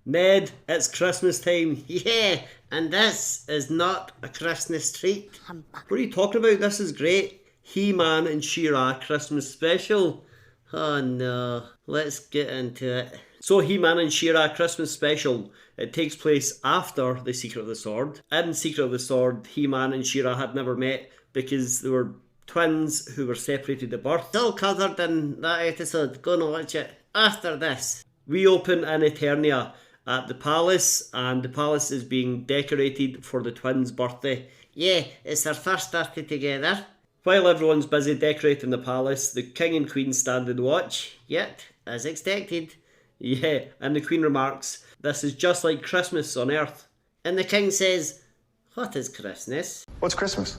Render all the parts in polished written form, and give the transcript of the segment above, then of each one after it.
Ned, it's Christmas time. Yeah, and this is not a Christmas treat. What are you talking about? This is great. He-Man and She-Ra Christmas special. Oh no, let's get into it. So He-Man and She-Ra Christmas special. It takes place after The Secret of the Sword. In Secret of the Sword, He-Man and She-Ra had never met because they were twins who were separated at birth. It's all covered in that episode. Go and watch it after this. We open in Eternia at the palace, and the palace is being decorated for the twins' birthday. Yeah, it's their first birthday together. While everyone's busy decorating the palace, the king and queen stand and watch. Yet, as expected. Yeah, and the queen remarks, "This is just like Christmas on Earth." And the king says, "What is Christmas?" What's Christmas?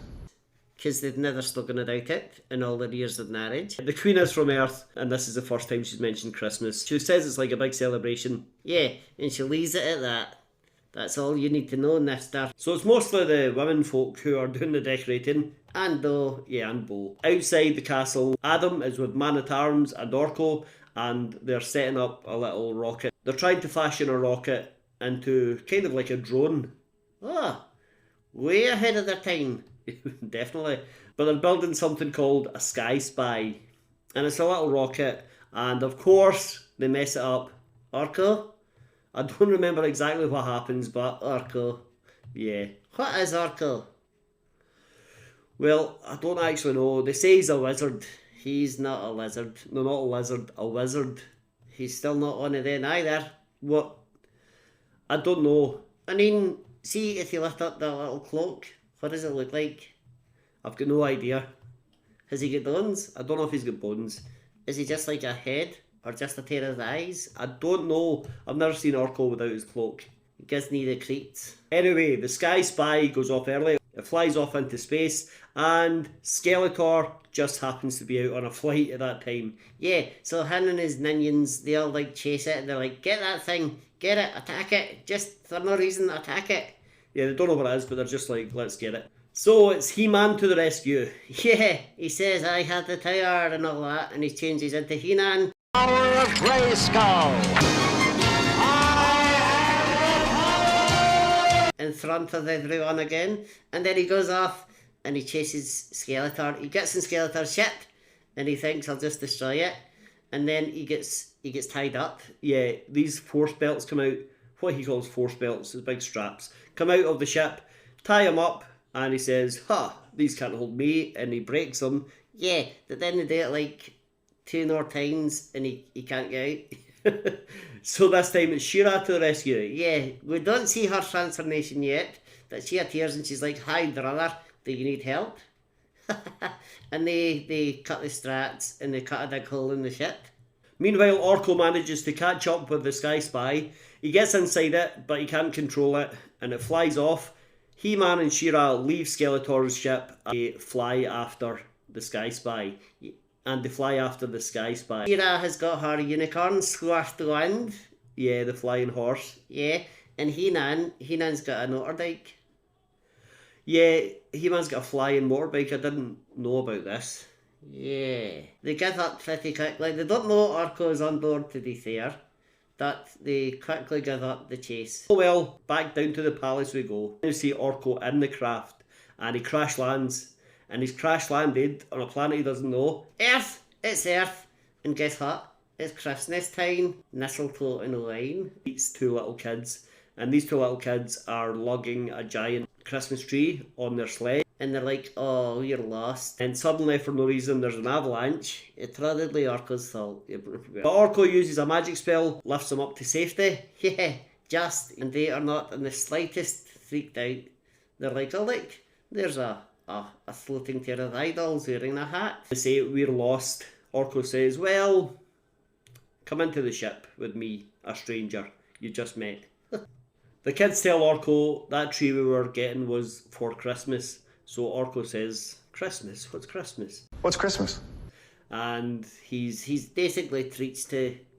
Because they'd never spoken about it in all their years of marriage. The Queen is from Earth, and this is the first time she's mentioned Christmas. She says it's like a big celebration. Yeah, and she leaves it at that. That's all you need to know, mister. So it's mostly the women folk who are doing the decorating. And Bo. Outside the castle, Adam is with Man-at-Arms and Orko, and they're setting up a little rocket. They're trying to fashion a rocket into kind of like a drone. Ah, way ahead of their time. Definitely. But they're building something called a Sky Spy. And it's a little rocket. And of course, they mess it up. Orko? I don't remember exactly what happens, but Orko. Yeah. What is Orko? Well, I don't actually know. They say he's a wizard. He's not a lizard. No, not a lizard. A wizard. He's still not one of them either. What? I don't know. I mean, see if you lift up that little cloak. What does it look like? I've got no idea. Has he got bones? I don't know if he's got bones. Is he just like a head? Or just a pair of eyes? I don't know. I've never seen Orko without his cloak. It gives me the creeps. Anyway, the Sky Spy goes off early. It flies off into space. And Skeletor just happens to be out on a flight at that time. Yeah, so him and his minions, they all like chase it. And they're like, get that thing. Get it. Attack it. Just for no reason, attack it. Yeah, they don't know what it is, but they're just like, let's get it. So it's He-Man to the rescue. Yeah, he says, I had the tower and all that, and he changes into He-Man. Power of Grayskull! In front of everyone again, and then he goes off and he chases Skeletor. He gets in Skeletor's ship, and he thinks I'll just destroy it, and then he gets tied up. Yeah, these force belts come out. What he calls force belts, is big straps, come out of the ship, tie him up, and he says, these can't hold me, and he breaks them. Yeah, but then they do it like 2 more times, and he can't get out. So this time it's She-Ra to the rescue. Yeah, we don't see her transformation yet, but she appears and she's like, hi brother, do you need help? And they cut the straps, and they cut a big hole in the ship. Meanwhile, Orko manages to catch up with the Sky Spy. He gets inside it, but he can't control it, and it flies off. He-Man and She-Ra leave Skeletor's ship, and they fly after the Sky Spy. She-Ra has got her unicorn squashed the wind. Yeah, the flying horse. Yeah, and He-Man's got a motorbike. Yeah, He-Man's got a flying motorbike. I didn't know about this. Yeah, they give up pretty quickly. They don't know Orko's on board, to be fair, but they quickly give up the chase. Oh well, back down to the palace we go. You see Orko in the craft, and he crash lands, and he's crash landed on a planet he doesn't know. Earth! It's Earth! And guess what? It's Christmas time. Mistletoe and wine. Meets 2 little kids, and these 2 little kids are lugging a giant Christmas tree on their sled. And they're like, oh, we're lost. And suddenly, for no reason, there's an avalanche. It's probably Orko's fault. But Orko uses a magic spell, lifts them up to safety. Yeah, just. And they are not in the slightest freaked out. They're like, oh look, there's a floating pair of idols wearing a hat. They say, we're lost. Orko says, well, come into the ship with me, a stranger you just met. The kids tell Orko that tree we were getting was for Christmas. So Orko says, Christmas? What's Christmas? What's Christmas? And he's basically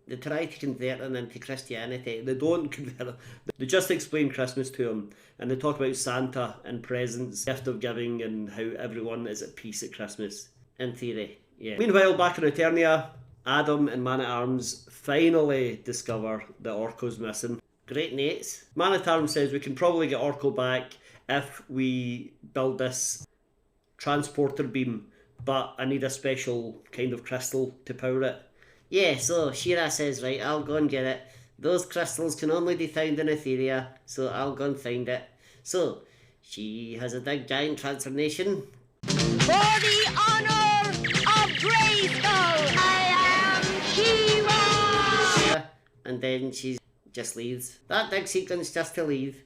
they try to convert him into Christianity. They don't convert him. They just explain Christmas to him. And they talk about Santa and presents, gift of giving, and how everyone is at peace at Christmas. In theory, yeah. Meanwhile, back in Eternia, Adam and Man-at-Arms finally discover that Orko's missing. Great mates. Man at Arms says we can probably get Orko back if we build this transporter beam, but I need a special kind of crystal to power it. Yeah, so She-Ra says, right, I'll go and get it. Those crystals can only be found in Etheria, so I'll go and find it. So, she has a big giant transformation. For the honor of Grayskull, I am She-Ra! And then she just leaves. That big sequence just to leave.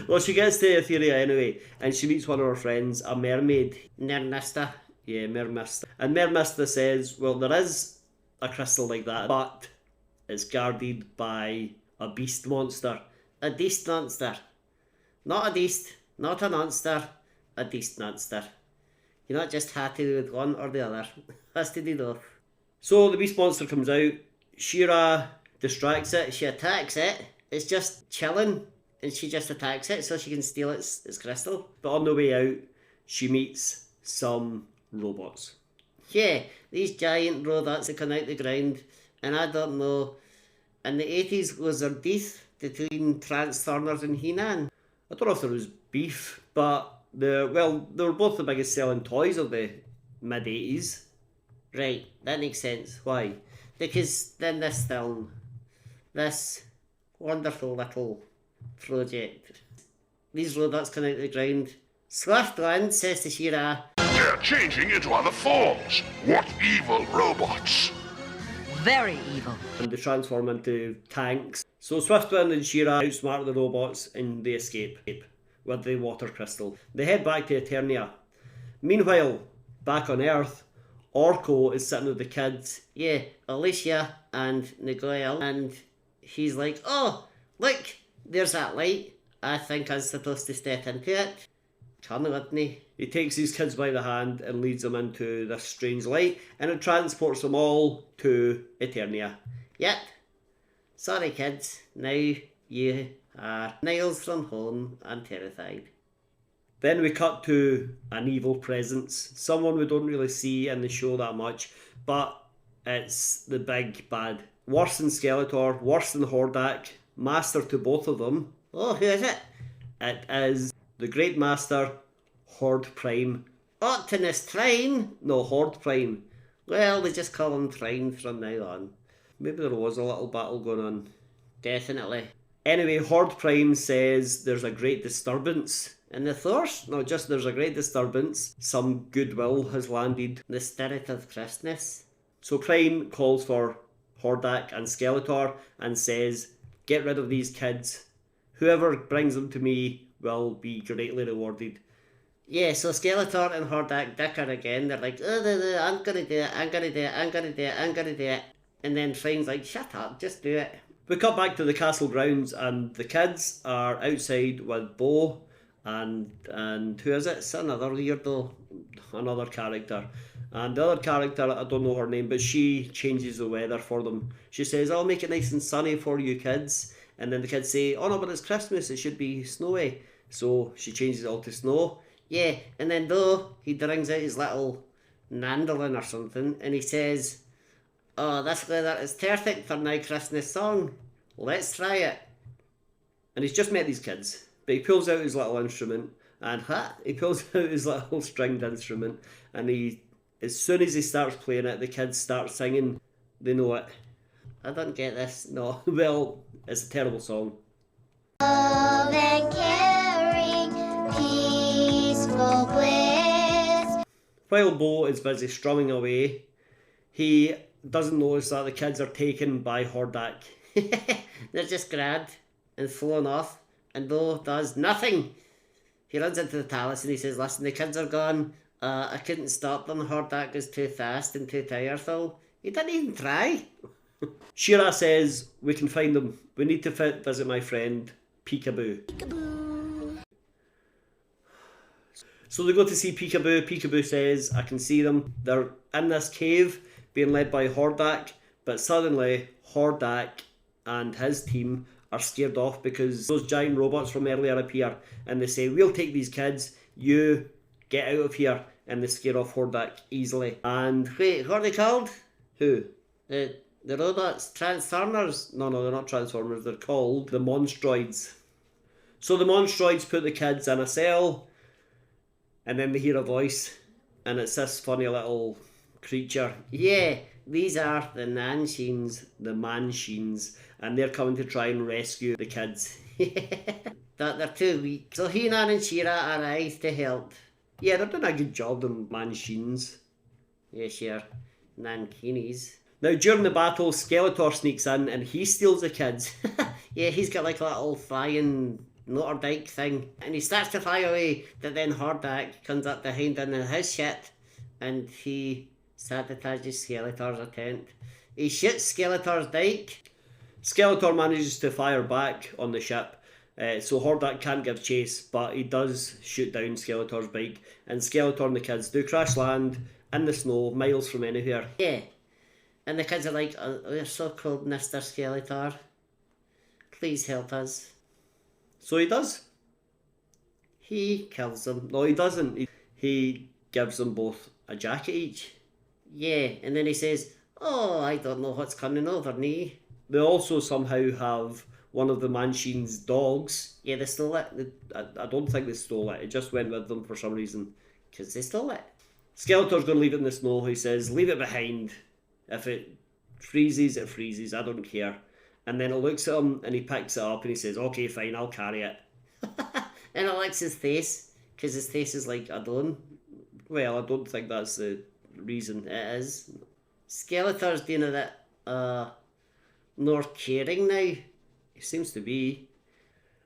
Well, she gets to Etheria anyway, and she meets one of her friends, a mermaid. Mermista. Yeah, Mermista. And Mermista says, well, there is a crystal like that, but it's guarded by a beast monster. A beast monster. Not a beast, not a monster, a beast monster. You're not just happy with one or the other. Has to do both. So the beast monster comes out. She-Ra distracts it. She attacks it. It's just chilling, and she just attacks it so she can steal its crystal. But on the way out, she meets some robots. Yeah, these giant robots that come out the ground, and I don't know. In the 80s, was there beef between Transformers and He-Man? I don't know if there was beef, but they were both the biggest selling toys of the mid-80s. Right, that makes sense. Why? Because then this film, this wonderful little project, these robots come out of the ground. Swiftwind says to She-Ra, They're changing into other forms. What evil robots? Very evil. and they transform into tanks. So Swiftwind and She-Ra outsmart the robots and they escape with the water crystal. They head back to Eternia. Meanwhile, back on Earth, Orko is sitting with the kids. Yeah, Alicia and Nagoyle, and he's like, oh, look, there's that light. I think I'm supposed to step into it. Come with me. He takes these kids by the hand and leads them into this strange light, and it transports them all to Eternia. Yep. Sorry kids, now you are miles from home and terrified. Then we cut to an evil presence, someone we don't really see in the show that much, but it's the big bad. Worse than Skeletor, worse than Hordak, master to both of them. Oh, who is it? It is the Great Master, Horde Prime. Optimus Prime? No, Horde Prime. Well, they just call him Prime from now on. Maybe there was a little battle going on. Definitely. Anyway, Horde Prime says there's a great disturbance in the Force. No, just there's a great disturbance. Some goodwill has landed. The spirit of Christmas. So Prime calls for Hordak and Skeletor and says, get rid of these kids. Whoever brings them to me will be greatly rewarded. Yeah, so Skeletor and Hordak dicker again. They're like, oh, I'm gonna do it, I'm gonna do it, I'm gonna do it, I'm gonna do it. And then Prime's like, shut up, just do it. We cut back to the castle grounds and the kids are outside with Bo and who is it? It's another weirdo, another character. And the other character, I don't know her name, but she changes the weather for them. She says, I'll make it nice and sunny for you kids. And then the kids say, oh no, but it's Christmas, it should be snowy. So she changes it all to snow. Yeah, and then though, he brings out his little mandolin or something, and he says, oh, this weather is perfect for my Christmas song. Let's try it. And he's just met these kids, but he pulls out his little instrument, and he pulls out his little stringed instrument, and as soon as he starts playing it, the kids start singing. They know it. I don't get this. No, well, it's a terrible song. Love and caring, peaceful bliss. While Bo is busy strumming away, he doesn't notice that the kids are taken by Hordak. They're just grabbed and flown off, and Bo does nothing. He runs into the palace and he says, listen, the kids are gone. I couldn't stop them. Hordak was too fast and too powerful. He didn't even try. She-Ra says, we can find them. We need to visit my friend, Peekaboo. Peekaboo. So they go to see Peekaboo. Peekaboo says, I can see them. They're in this cave being led by Hordak, but suddenly Hordak and his team are scared off because those giant robots from earlier appear and they say, we'll take these kids, you get out of here, and they scare off Hordak easily. And wait, what are they called? Who? The The robots, Transformers. No, they're not Transformers. They're called the Monstroids. So the Monstroids put the kids in a cell, and then they hear a voice, and it's this funny little creature. Yeah, these are the Nanshins, the Manshins, and they're coming to try and rescue the kids. That they're too weak. So He-Man and She-Ra arrive to help. Yeah, they're doing a good job, the Manshins. Yeah, sure. Nankinis. Now, during the battle, Skeletor sneaks in and he steals the kids. Yeah, he's got like a little flying Notre Dame thing. And he starts to fly away, but then Hordak comes up behind in his shit and he sabotages Skeletor's attempt. He shoots Skeletor's dike. Skeletor manages to fire back on the ship. So Hordak can't give chase, but he does shoot down Skeletor's bike. And Skeletor and the kids do crash land in the snow, miles from anywhere. Yeah. And the kids are like, oh, we're so cold, Mr. Skeletor. Please help us. So he does. He kills them. No, he doesn't. He gives them both a jacket each. Yeah, and then he says, oh, I don't know what's coming over me. They also somehow have one of the Manchin's dogs. Yeah, they stole it. I don't think they stole it. It just went with them for some reason. Because they stole it. Skeletor's going to leave it in the snow. He says, leave it behind. If it freezes, it freezes. I don't care. And then it looks at him and he picks it up and he says, okay, fine, I'll carry it. And it licks his face. Because his face is like, I don't. Well, I don't think that's the reason it is. Skeletor's being a bit more caring now. He seems to be.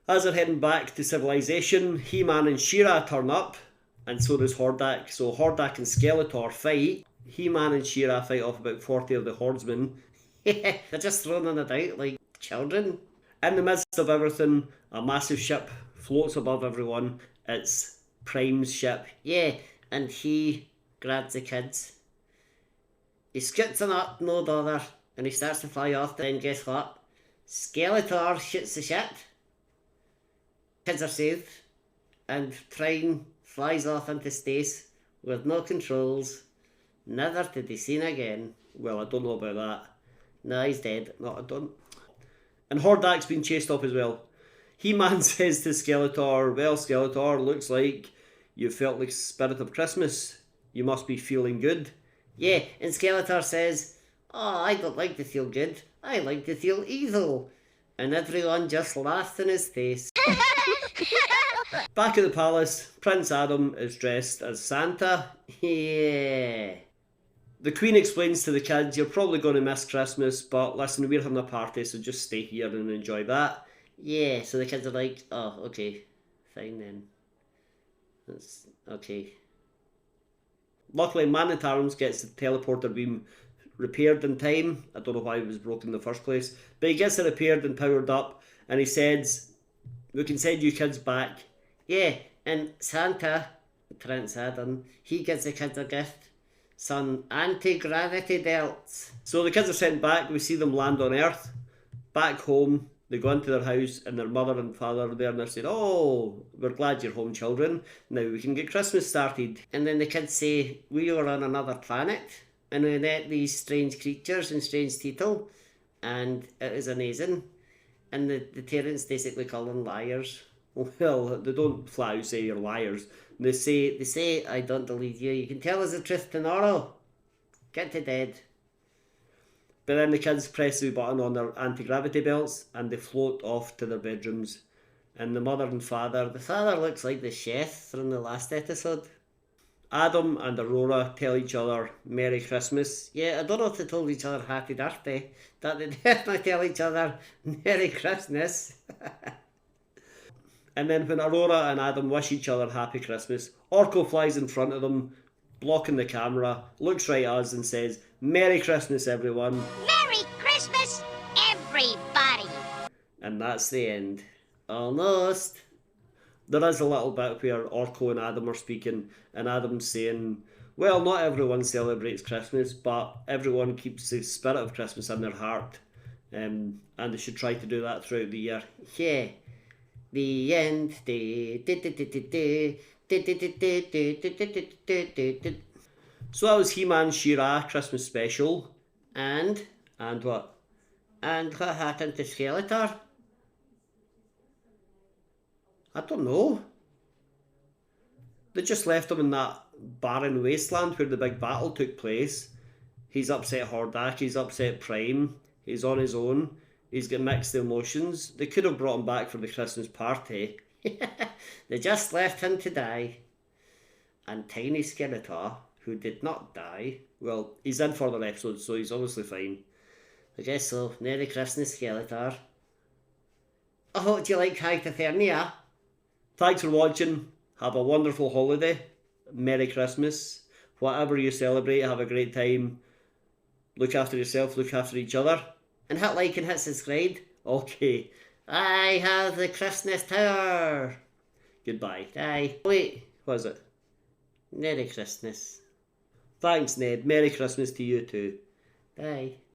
As they're heading back to civilization, He-Man and She-Ra turn up, and so does Hordak. So Hordak and Skeletor fight. He-Man and She-Ra fight off about 40 of the Horsemen. They're just throwing it out like children. In the midst of everything, a massive ship floats above everyone. It's Prime's ship. Yeah, and he grabs the kids. He scoots them up, no bother, and he starts to fly off. Then guess what? Skeletor shoots the ship. Kids are saved. And Prime flies off into space with no controls. Never to be seen again. Well, I don't know about that. No, he's dead. No, I don't. And Hordak's been chased off as well. He-Man says to Skeletor, well, Skeletor, looks like you felt the spirit of Christmas. You must be feeling good. Yeah, and Skeletor says, oh, I don't like to feel good. I like to feel evil. And everyone just laughs in his face. Back at the palace, Prince Adam is dressed as Santa. Yeah. The Queen explains to the kids, you're probably going to miss Christmas, but listen, we're having a party, so just stay here and enjoy that. Yeah, so the kids are like, oh, okay, fine then. That's okay. Luckily, Man at Arms gets the teleporter beam repaired in time. I don't know why it was broken in the first place, but he gets it repaired and powered up, and he says, we can send you kids back. Yeah, and Santa, Prince Adam, he gives the kids a gift. Some anti-gravity belts. So the kids are sent back, we see them land on Earth. Back home, they go into their house and their mother and father are there and they're saying, oh, we're glad you're home, children. Now we can get Christmas started. And then the kids say, we were on another planet and we met these strange creatures and strange people and it was amazing. And the parents basically call them liars. Well, they don't flat out say you're liars. They say, I don't believe you. You can tell us the truth tomorrow. Get to bed. But then the kids press the button on their anti-gravity belts and they float off to their bedrooms. And the mother and father, the father looks like the chef from the last episode. Adam and Aurora tell each other Merry Christmas. Yeah, I don't know if they told each other Happy Birthday, but they definitely tell each other Merry Christmas. And then when Aurora and Adam wish each other Happy Christmas, Orko flies in front of them, blocking the camera, looks right at us and says, Merry Christmas, everyone. Merry Christmas, everybody! And that's the end. Almost. There is a little bit where Orko and Adam are speaking, and Adam's saying, well, not everyone celebrates Christmas, but everyone keeps the spirit of Christmas in their heart. And they should try to do that throughout the year. Yeah. The end. So that was He-Man She-Ra Christmas special. And And what? And what happened to Skeletor? I don't know. They just left him in that barren wasteland where the big battle took place. He's upset Hordak, he's upset Prime, he's on his own, he's got mixed emotions. They could have brought him back for the Christmas party. They just left him to die. And Tiny Skeletor, who did not die, well, he's in for the episode, so he's obviously fine. I guess so. Merry Christmas, Skeletor. I hope you like Hypothermia. Thanks for watching. Have a wonderful holiday. Merry Christmas. Whatever you celebrate, have a great time. Look after yourself, look after each other. And hit like and hit subscribe. Okay. I have the Christmas Tower. Goodbye. Bye. Wait, what is it? Merry Christmas. Thanks, Ned. Merry Christmas to you too. Bye.